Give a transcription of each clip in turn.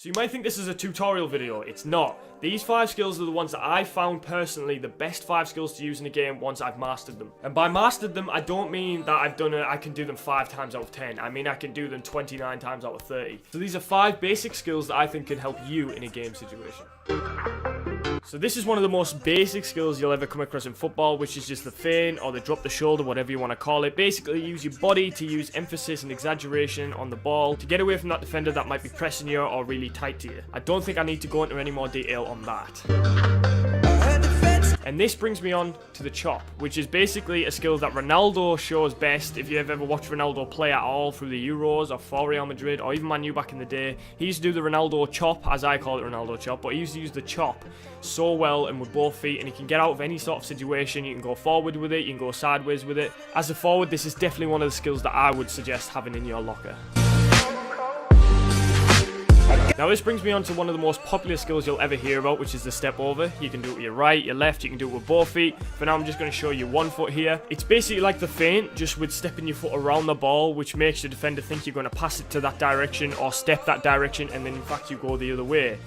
So you might think this is a tutorial video. It's not. These 5 skills are the ones that I found personally the best 5 skills to use in a game once I've mastered them. And by mastered them, I don't mean that I can do them 5 times out of 10. I mean I can do them 29 times out of 30. So these are 5 basic skills that I think can help you in a game situation. So this is one of the most basic skills you'll ever come across in football, which is just the feint or the drop the shoulder, whatever you want to call it. Basically, use your body to use emphasis and exaggeration on the ball to get away from that defender that might be pressing you or really tight to you. I don't think I need to go into any more detail on that. And this brings me on to the chop, which is basically a skill that Ronaldo shows best. If you've ever watched Ronaldo play at all through the Euros or for Real Madrid or even Man U back in the day, he used to do the Ronaldo chop, as I call it Ronaldo chop, but he used to use the chop so well and with both feet, and he can get out of any sort of situation. You can go forward with it, you can go sideways with it. As a forward, this is definitely one of the skills that I would suggest having in your locker. Now this brings me on to one of the most popular skills you'll ever hear about, which is the step over. You can do it with your right, your left, you can do it with both feet. For now I'm just going to show you one foot here. It's basically like the feint, just with stepping your foot around the ball, which makes the defender think you're going to pass it to that direction or step that direction, and then in fact you go the other way.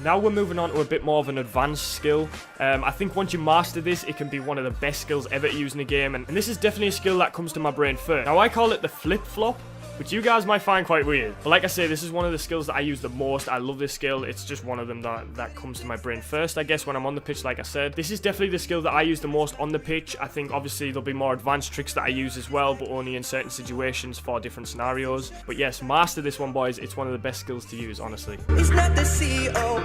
Now we're moving on to a bit more of an advanced skill. I think once you master this, it can be one of the best skills ever to use in a game, and this is definitely a skill that comes to my brain first. Now I call it the flip-flop, which you guys might find quite weird. But like I say, this is one of the skills that I use the most. I love this skill. It's just one of them that comes to my brain first, I guess, when I'm on the pitch, like I said. This is definitely the skill that I use the most on the pitch. I think, obviously, there'll be more advanced tricks that I use as well, but only in certain situations for different scenarios. But yes, master this one, boys. It's one of the best skills to use, honestly. It's not the CEO.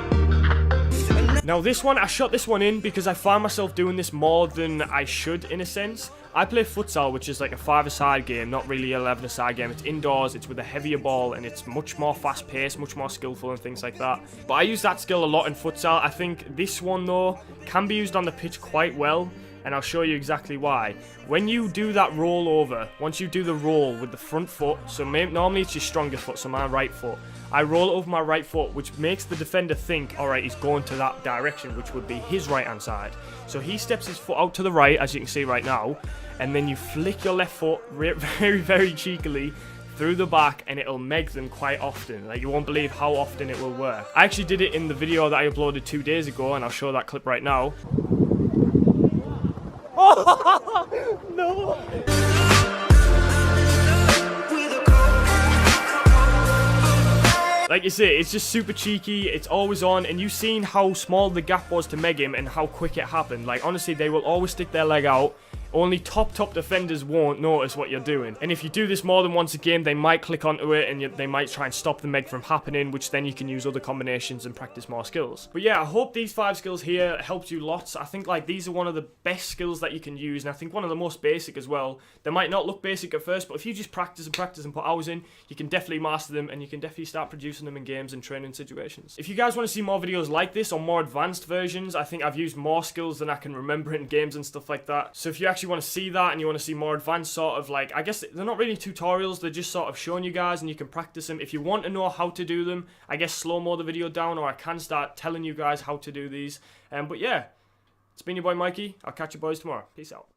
Now this one, I shot this one in because I find myself doing this more than I should, in a sense. I play futsal, which is like a 5-a-side game, not really an 11-a-side game. It's indoors, it's with a heavier ball, and it's much more fast-paced, much more skillful and things like that. But I use that skill a lot in futsal. I think this one, though, can be used on the pitch quite well, and I'll show you exactly why. When you do that roll over, once you do the roll with the front foot, so normally it's your strongest foot, so my right foot, I roll over my right foot, which makes the defender think, alright, he's going to that direction, which would be his right-hand side. So he steps his foot out to the right, as you can see right now, and then you flick your left foot very, very cheekily through the back, and it'll meg them quite often. Like, you won't believe how often it will work. I actually did it in the video that I uploaded 2 days ago, and I'll show that clip right now. Oh, no! Like you say, it's just super cheeky, it's always on, and you've seen how small the gap was to meg him and how quick it happened. Like, honestly, they will always stick their leg out. Only top defenders won't notice what you're doing. And if you do this more than once a game, they might click onto it and they might try and stop the meg from happening, which then you can use other combinations and practice more skills. But yeah, I hope these 5 skills here helped you lots. I think like these are one of the best skills that you can use, and I think one of the most basic as well. They might not look basic at first, but if you just practice and put hours in, you can definitely master them, and you can definitely start producing them in games and training situations. If you guys want to see more videos like this or more advanced versions, I think I've used more skills than I can remember in games and stuff like that. So if you actually want to see that and you want to see more advanced sort of, like, I guess they're not really tutorials, they're just sort of showing you guys and you can practice them. If you want to know how to do them, I guess slow-mo the video down, or I can start telling you guys how to do these. But yeah, it's been your boy Mikey. I'll catch you boys tomorrow. Peace out.